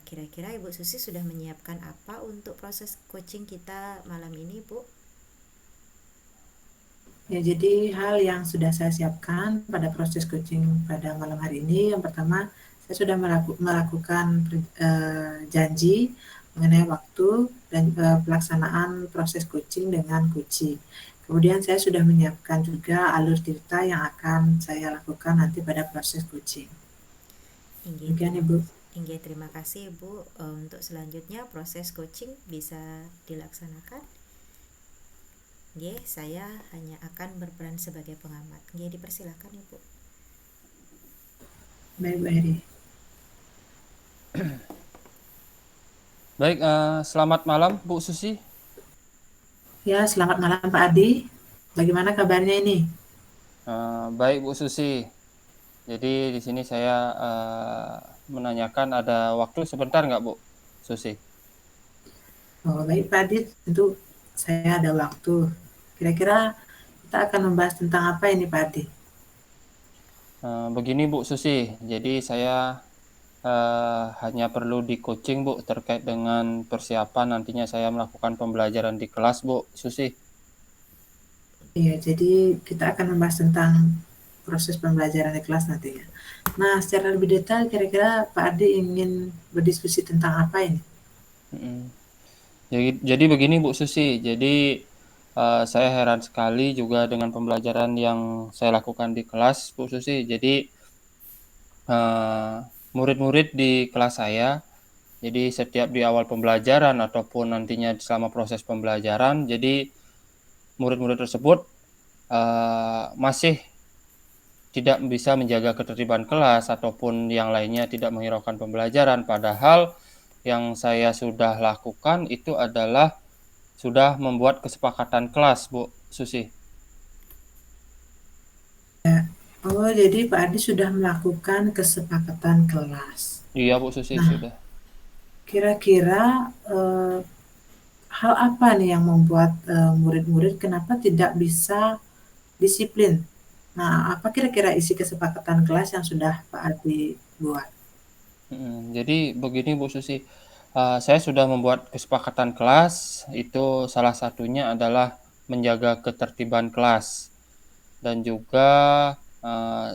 Kira-kira Ibu Susi sudah menyiapkan apa untuk proses coaching kita malam ini, Bu? Ya, jadi hal yang sudah saya siapkan pada proses coaching pada malam hari ini, yang pertama saya sudah melakukan janji mengenai waktu dan pelaksanaan proses coaching dengan coachee. Kemudian saya sudah menyiapkan juga alur cerita yang akan saya lakukan nanti pada proses coaching. Demikian Ibu. Terima kasih Ibu. Untuk selanjutnya proses coaching bisa dilaksanakan. Saya hanya akan berperan sebagai pengamat. Dipersilakan Ibu. Baik, Bu Heri. Baik, selamat malam Bu Susi. Ya, selamat malam Pak Adi. Bagaimana kabarnya ini? Baik Bu Susi. Jadi di sini saya menanyakan ada waktu sebentar nggak Bu Susi? Oh, baik Pak Adi, tentu saya ada waktu. Kira-kira kita akan membahas tentang apa ini Pak Adi? Begini Bu Susi, jadi saya hanya perlu di coaching Bu terkait dengan persiapan nantinya saya melakukan pembelajaran di kelas Bu Susi. Iya, jadi kita akan membahas tentang proses pembelajaran di kelas nantinya. Nah, secara lebih detail kira-kira Pak Adi ingin berdiskusi tentang apa ini? Jadi begini Bu Susi, jadi saya heran sekali juga dengan pembelajaran yang saya lakukan di kelas Bu Susi. Jadi murid-murid di kelas saya, jadi setiap di awal pembelajaran ataupun nantinya selama proses pembelajaran, jadi murid-murid tersebut masih tidak bisa menjaga ketertiban kelas ataupun yang lainnya tidak menghiraukan pembelajaran, padahal yang saya sudah lakukan itu adalah sudah membuat kesepakatan kelas Bu Susi. Oh, jadi Pak Adi sudah melakukan kesepakatan kelas. Iya Bu Susi, Nah, sudah. kira-kira hal apa nih yang membuat murid-murid kenapa tidak bisa disiplin? Nah, apa kira-kira isi kesepakatan kelas yang sudah Pak Adi buat? Jadi begini Bu Susi, saya sudah membuat kesepakatan kelas, itu salah satunya adalah menjaga ketertiban kelas dan juga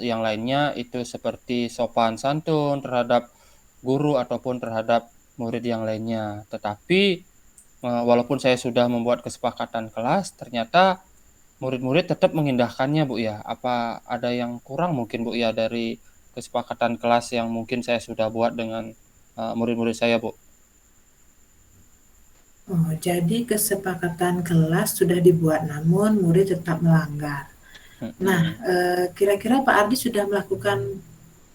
yang lainnya itu seperti sopan santun terhadap guru ataupun terhadap murid yang lainnya. Tetapi walaupun saya sudah membuat kesepakatan kelas, ternyata murid-murid tetap mengindahkannya Bu ya. Apa ada yang kurang mungkin Bu ya dari kesepakatan kelas yang mungkin saya sudah buat dengan murid-murid saya Bu? Oh, jadi kesepakatan kelas sudah dibuat namun murid tetap melanggar. Nah, kira-kira Pak Ardi sudah melakukan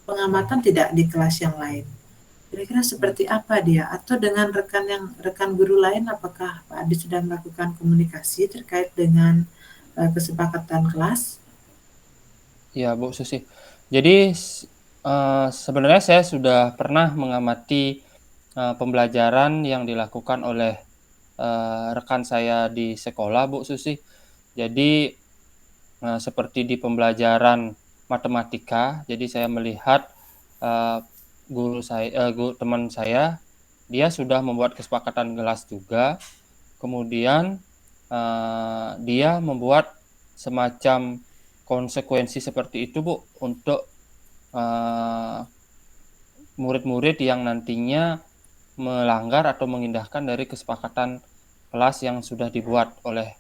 pengamatan tidak di kelas yang lain? Kira-kira seperti apa dia? Atau dengan rekan guru lain, apakah Pak Ardi sudah melakukan komunikasi terkait dengan kesepakatan kelas? Ya Bu Susi. Jadi sebenarnya saya sudah pernah mengamati pembelajaran yang dilakukan oleh rekan saya di sekolah Bu Susi. Jadi seperti di pembelajaran matematika, jadi saya melihat teman saya, dia sudah membuat kesepakatan kelas juga. Kemudian dia membuat semacam konsekuensi seperti itu Bu untuk murid-murid yang nantinya melanggar atau mengindahkan dari kesepakatan kelas yang sudah dibuat oleh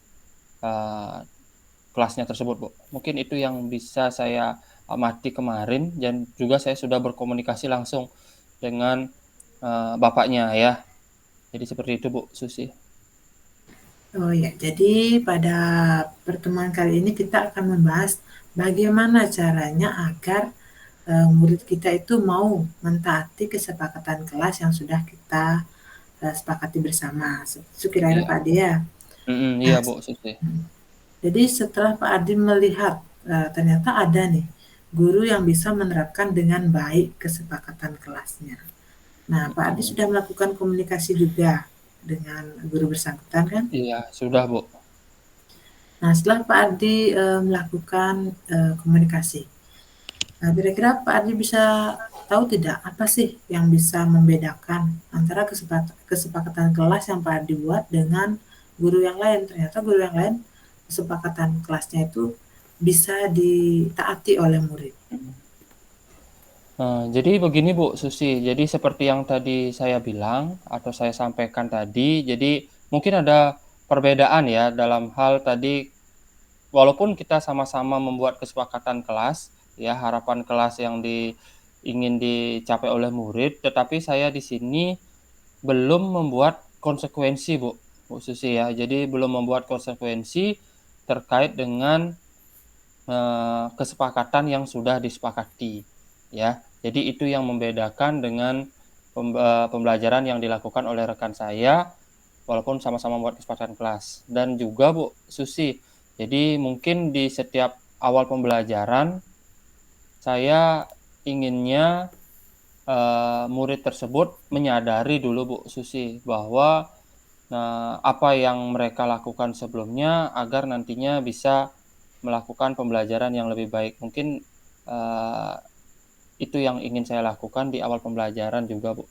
kelasnya tersebut Bu. Mungkin itu yang bisa saya amati kemarin dan juga saya sudah berkomunikasi langsung dengan bapaknya ya. Jadi seperti itu Bu Susi. Oh ya, jadi pada pertemuan kali ini kita akan membahas bagaimana caranya agar murid kita itu mau mentaati kesepakatan kelas yang sudah kita sepakati bersama. Sekiranya Iya. Pak Ade ya. Iya Nah, Bu Susi. jadi setelah Pak Ade melihat ternyata ada nih guru yang bisa menerapkan dengan baik kesepakatan kelasnya. Nah, Pak Ade sudah melakukan komunikasi juga dengan guru bersangkutan kan? Iya, sudah Bu. Nah, setelah Pak Ade melakukan komunikasi, kira-kira Pak Ade bisa tahu tidak apa sih yang bisa membedakan antara kesepakatan kelas yang Pak Ade buat dengan guru yang lain? Ternyata guru yang lain kesepakatan kelasnya itu bisa ditaati oleh murid. Jadi begini Bu Susi, jadi seperti yang tadi saya bilang atau saya sampaikan tadi, jadi mungkin ada perbedaan ya dalam hal tadi, walaupun kita sama-sama membuat kesepakatan kelas, ya harapan kelas yang ingin dicapai oleh murid, tetapi saya di sini belum membuat konsekuensi Bu Susi ya. Jadi belum membuat konsekuensi terkait dengan kesepakatan yang sudah disepakati, ya. Jadi itu yang membedakan dengan pembelajaran yang dilakukan oleh rekan saya, walaupun sama-sama membuat kesepakatan kelas. Dan juga Bu Susi, jadi mungkin di setiap awal pembelajaran, saya inginnya murid tersebut menyadari dulu Bu Susi, bahwa apa yang mereka lakukan sebelumnya agar nantinya bisa melakukan pembelajaran yang lebih baik. Mungkin itu yang ingin saya lakukan di awal pembelajaran juga Bu.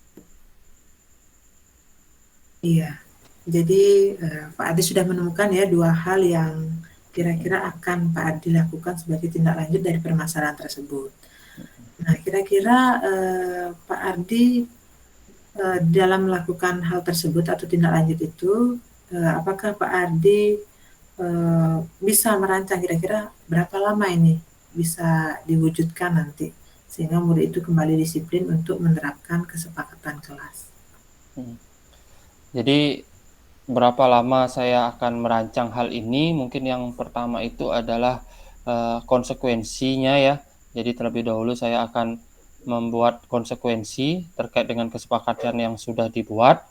Iya, jadi Pak Ade sudah menemukan ya dua hal yang kira-kira akan Pak Ade lakukan sebagai tindak lanjut dari permasalahan tersebut. Nah, kira-kira Pak Ade dalam melakukan hal tersebut atau tindak lanjut itu, apakah Pak Ade bisa merancang kira-kira berapa lama ini bisa diwujudkan nanti sehingga murid itu kembali disiplin untuk menerapkan kesepakatan kelas. Jadi berapa lama saya akan merancang hal ini? Mungkin yang pertama itu adalah konsekuensinya ya. Jadi terlebih dahulu saya akan membuat konsekuensi terkait dengan kesepakatan yang sudah dibuat.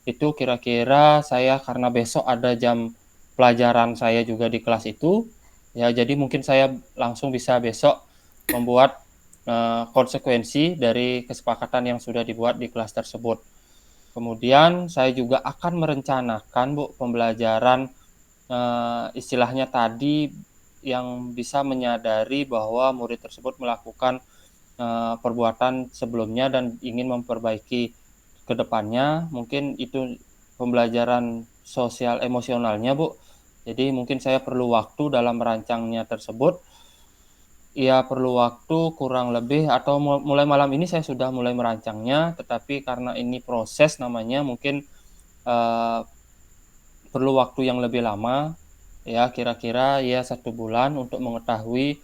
Itu kira-kira saya karena besok ada jam pelajaran saya juga di kelas itu, ya jadi mungkin saya langsung bisa besok membuat konsekuensi dari kesepakatan yang sudah dibuat di kelas tersebut. Kemudian saya juga akan merencanakan Bu pembelajaran istilahnya tadi yang bisa menyadari bahwa murid tersebut melakukan perbuatan sebelumnya dan ingin memperbaiki ke depannya. Mungkin itu pembelajaran sosial emosionalnya Bu. Jadi mungkin saya perlu waktu dalam merancangnya tersebut. Ya perlu waktu kurang lebih atau mulai malam ini saya sudah mulai merancangnya, tetapi karena ini proses namanya mungkin perlu waktu yang lebih lama, ya kira-kira ya 1 bulan untuk mengetahui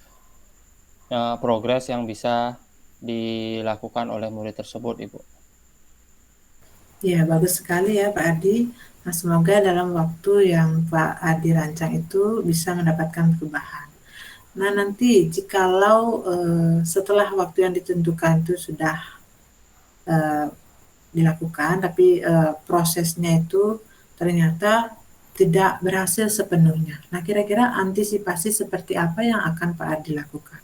progres yang bisa dilakukan oleh murid tersebut, Ibu. Ya, bagus sekali ya Pak Adi. Nah, semoga dalam waktu yang Pak Adi rancang itu bisa mendapatkan perubahan. Nah, nanti jikalau setelah waktu yang ditentukan itu sudah dilakukan, tapi prosesnya itu ternyata tidak berhasil sepenuhnya. Nah, kira-kira antisipasi seperti apa yang akan Pak Adi lakukan?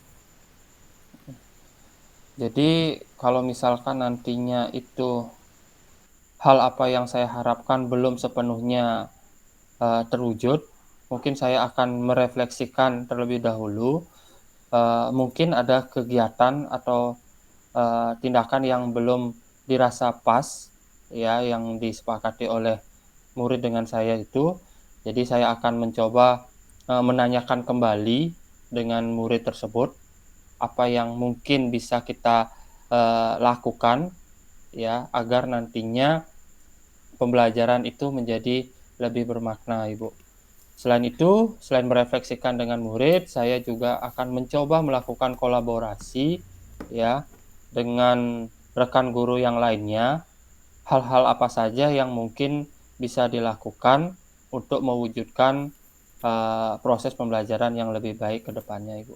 Jadi kalau misalkan nantinya itu hal apa yang saya harapkan belum sepenuhnya terwujud, mungkin saya akan merefleksikan terlebih dahulu, mungkin ada kegiatan atau tindakan yang belum dirasa pas, ya, yang disepakati oleh murid dengan saya itu. Jadi saya akan mencoba menanyakan kembali dengan murid tersebut, apa yang mungkin bisa kita lakukan, ya, agar nantinya pembelajaran itu menjadi lebih bermakna, Ibu. Selain itu, selain merefleksikan dengan murid, saya juga akan mencoba melakukan kolaborasi, ya, dengan rekan guru yang lainnya, hal-hal apa saja yang mungkin bisa dilakukan untuk mewujudkan proses pembelajaran yang lebih baik ke depannya, Ibu.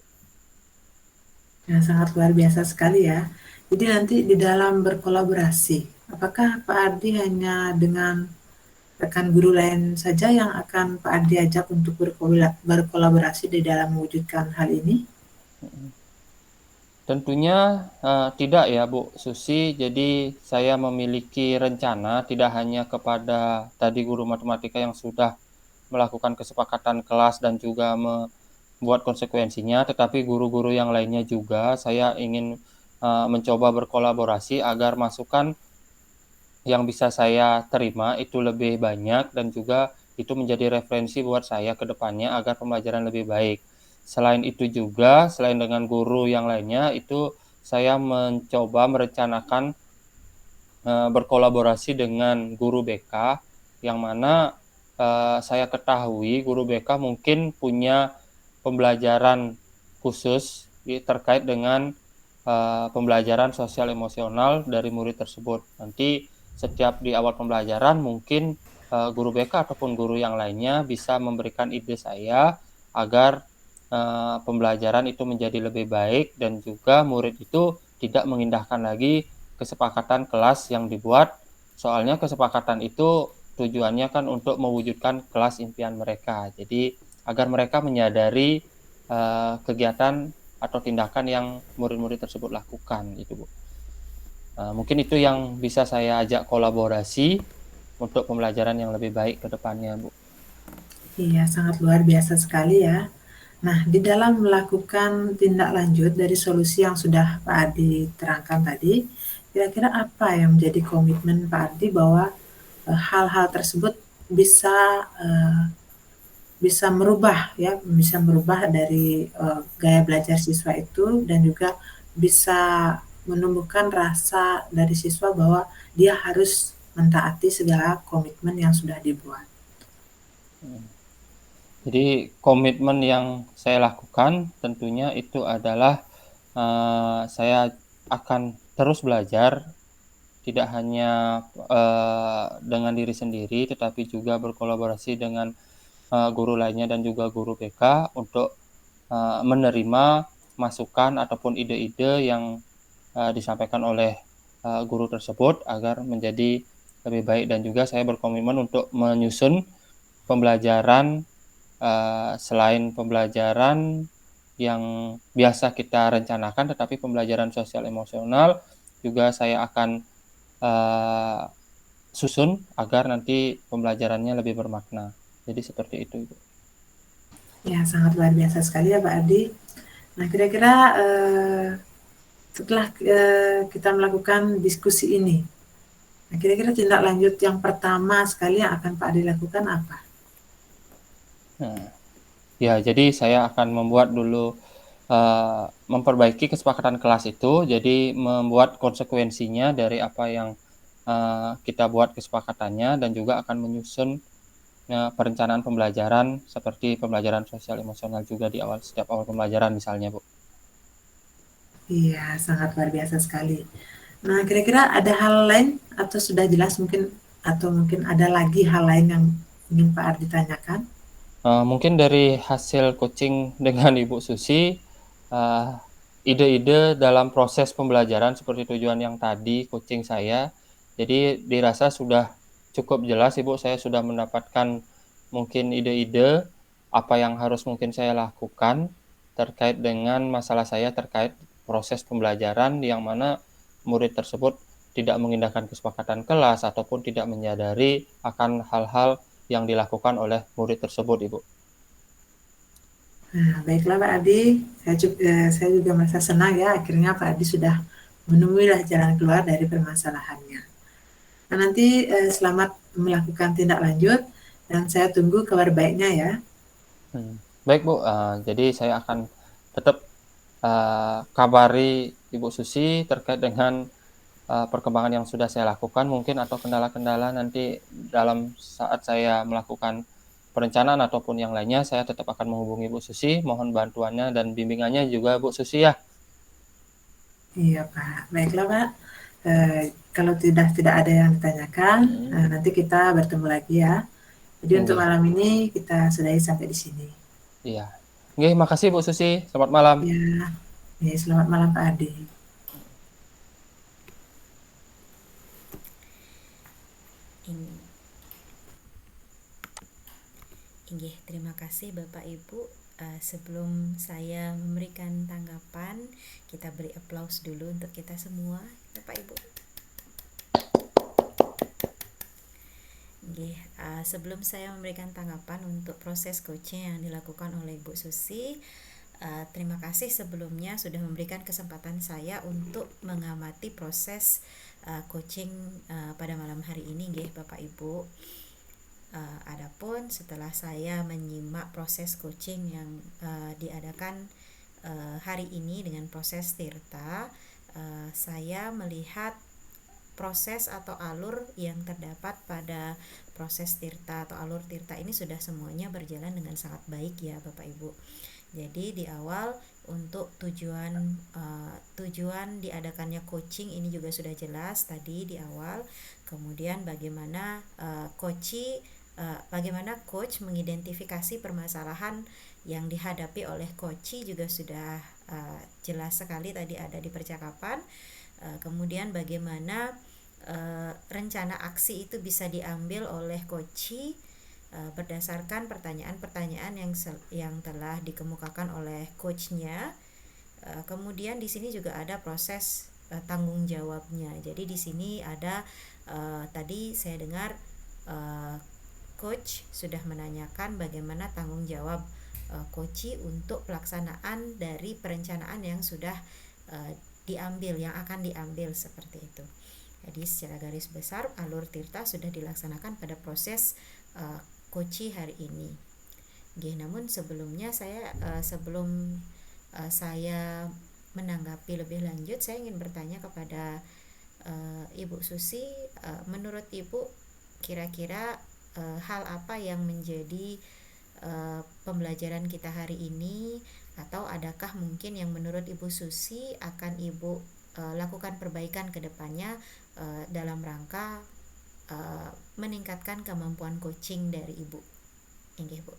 Yang sangat luar biasa sekali ya. Jadi nanti di dalam berkolaborasi Apakah Pak Ardi hanya dengan rekan guru lain saja yang akan Pak Ardi ajak untuk berkolaborasi di dalam mewujudkan hal ini? Tentunya tidak ya Bu Susi, jadi saya memiliki rencana tidak hanya kepada tadi guru matematika yang sudah melakukan kesepakatan kelas dan juga membuat konsekuensinya, tetapi guru-guru yang lainnya juga saya ingin mencoba berkolaborasi agar masukan yang bisa saya terima itu lebih banyak dan juga itu menjadi referensi buat saya ke depannya agar pembelajaran lebih baik. Selain itu juga, selain dengan guru yang lainnya, itu saya mencoba merencanakan berkolaborasi dengan guru BK yang mana saya ketahui guru BK mungkin punya pembelajaran khusus terkait dengan pembelajaran sosial emosional dari murid tersebut. Nanti setiap di awal pembelajaran mungkin guru BK ataupun guru yang lainnya bisa memberikan ide saya agar pembelajaran itu menjadi lebih baik dan juga murid itu tidak mengindahkan lagi kesepakatan kelas yang dibuat. Soalnya kesepakatan itu tujuannya kan untuk mewujudkan kelas impian mereka. Jadi agar mereka menyadari kegiatan atau tindakan yang murid-murid tersebut lakukan gitu Bu. Mungkin itu yang bisa saya ajak kolaborasi untuk pembelajaran yang lebih baik ke depannya Bu. Iya, sangat luar biasa sekali ya. Nah, di dalam melakukan tindak lanjut dari solusi yang sudah Pak Ardi terangkan tadi, kira-kira apa yang menjadi komitmen Pak Ardi bahwa hal-hal tersebut bisa bisa merubah ya, bisa merubah dari gaya belajar siswa itu dan juga bisa menumbuhkan rasa dari siswa bahwa dia harus mentaati segala komitmen yang sudah dibuat. Jadi komitmen yang saya lakukan tentunya itu adalah saya akan terus belajar, tidak hanya dengan diri sendiri, tetapi juga berkolaborasi dengan guru lainnya dan juga guru BK untuk menerima masukan ataupun ide-ide yang disampaikan oleh guru tersebut agar menjadi lebih baik dan juga saya berkomitmen untuk menyusun pembelajaran selain pembelajaran yang biasa kita rencanakan, tetapi pembelajaran sosial emosional juga saya akan susun agar nanti pembelajarannya lebih bermakna. Jadi seperti itu, Ibu. Ya, sangat luar biasa sekali ya Pak Ardi. Nah, kira-kira setelah kita melakukan diskusi ini, nah kira-kira tindak lanjut yang pertama sekali yang akan Pak Ardi lakukan apa? Nah, ya jadi saya akan membuat dulu memperbaiki kesepakatan kelas itu, jadi membuat konsekuensinya dari apa yang kita buat kesepakatannya dan juga akan menyusun perencanaan pembelajaran seperti pembelajaran sosial emosional juga di setiap awal pembelajaran misalnya, Bu. Iya, sangat luar biasa sekali. Nah, kira-kira ada hal lain atau sudah jelas mungkin atau mungkin ada lagi hal lain yang ingin Pak Ardi tanyakan? Mungkin dari hasil coaching dengan Ibu Susi, ide-ide dalam proses pembelajaran seperti tujuan yang tadi coaching saya, jadi dirasa sudah cukup jelas Ibu, saya sudah mendapatkan mungkin ide-ide apa yang harus mungkin saya lakukan terkait dengan masalah saya terkait proses pembelajaran yang mana murid tersebut tidak mengindahkan kesepakatan kelas ataupun tidak menyadari akan hal-hal yang dilakukan oleh murid tersebut, Ibu. Nah, baiklah Pak Ardi, saya juga merasa senang ya akhirnya Pak Ardi sudah menemui jalan keluar dari permasalahannya. Nah, nanti selamat melakukan tindak lanjut dan saya tunggu kabar baiknya ya. Baik Bu, jadi saya akan tetap kabari Ibu Susi terkait dengan perkembangan yang sudah saya lakukan mungkin atau kendala-kendala nanti dalam saat saya melakukan perencanaan ataupun yang lainnya, saya tetap akan menghubungi Bu Susi, mohon bantuannya dan bimbingannya juga Bu Susi ya. Iya Pak, baiklah Pak. Kalau tidak ada yang ditanyakan, nanti kita bertemu lagi ya. Jadi untuk malam ini kita sudahi sampai di sini. Iya. Oke, makasih Bu Susi. Selamat malam. Ya, selamat malam Pak Ardi. Nggih, terima kasih Bapak Ibu. Sebelum saya memberikan tanggapan, kita beri aplaus dulu untuk kita semua, Bapak Ibu. Nggih, sebelum saya memberikan tanggapan untuk proses coaching yang dilakukan oleh Ibu Susi, terima kasih sebelumnya sudah memberikan kesempatan saya untuk mengamati proses coaching pada malam hari ini, nggih Bapak Ibu. Adapun setelah saya menyimak proses coaching yang diadakan hari ini dengan proses Tirta, saya melihat proses atau alur yang terdapat pada proses Tirta atau alur Tirta ini sudah semuanya berjalan dengan sangat baik ya Bapak Ibu. Jadi di awal untuk tujuan diadakannya coaching ini juga sudah jelas tadi di awal. Kemudian bagaimana bagaimana coach mengidentifikasi permasalahan yang dihadapi oleh coachee juga sudah jelas sekali tadi ada di percakapan. Kemudian bagaimana rencana aksi itu bisa diambil oleh coachee berdasarkan pertanyaan-pertanyaan yang telah dikemukakan oleh coachnya. Kemudian di sini juga ada proses tanggung jawabnya. Jadi di sini ada tadi saya dengar coach sudah menanyakan bagaimana tanggung jawab coachee untuk pelaksanaan dari perencanaan yang sudah diambil, yang akan diambil seperti itu. Jadi secara garis besar alur Tirta sudah dilaksanakan pada proses coachee hari ini. Namun sebelumnya sebelum saya menanggapi lebih lanjut, saya ingin bertanya kepada Ibu Susi, menurut Ibu kira-kira hal apa yang menjadi pembelajaran kita hari ini, atau adakah mungkin yang menurut Ibu Susi akan Ibu lakukan perbaikan ke depannya dalam rangka meningkatkan kemampuan coaching dari Ibu. Inggih, Bu.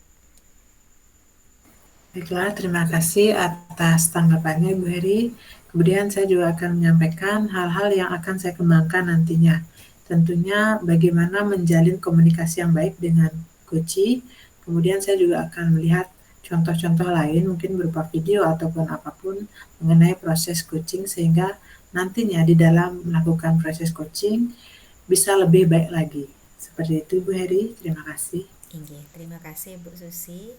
Baiklah, terima kasih atas tanggapannya Bu Heri. Kemudian saya juga akan menyampaikan hal-hal yang akan saya kembangkan nantinya. Tentunya bagaimana menjalin komunikasi yang baik dengan coachee. Kemudian saya juga akan melihat contoh-contoh lain mungkin berupa video ataupun apapun mengenai proses coaching sehingga nantinya di dalam melakukan proses coaching bisa lebih baik lagi. Seperti itu Bu Heri, terima kasih. Inggih, terima kasih Bu Susi.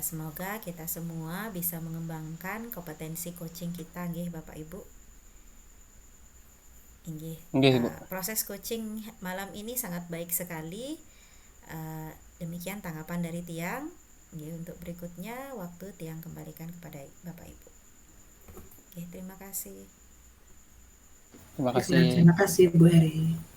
Semoga kita semua bisa mengembangkan kompetensi coaching kita, nggih Bapak Ibu. Inggih. Proses coaching malam ini sangat baik sekali. Demikian tanggapan dari Tiang. Untuk berikutnya waktu Tiang kembalikan kepada Bapak Ibu. Terima kasih. Terima kasih. Terima kasih Bu Heri.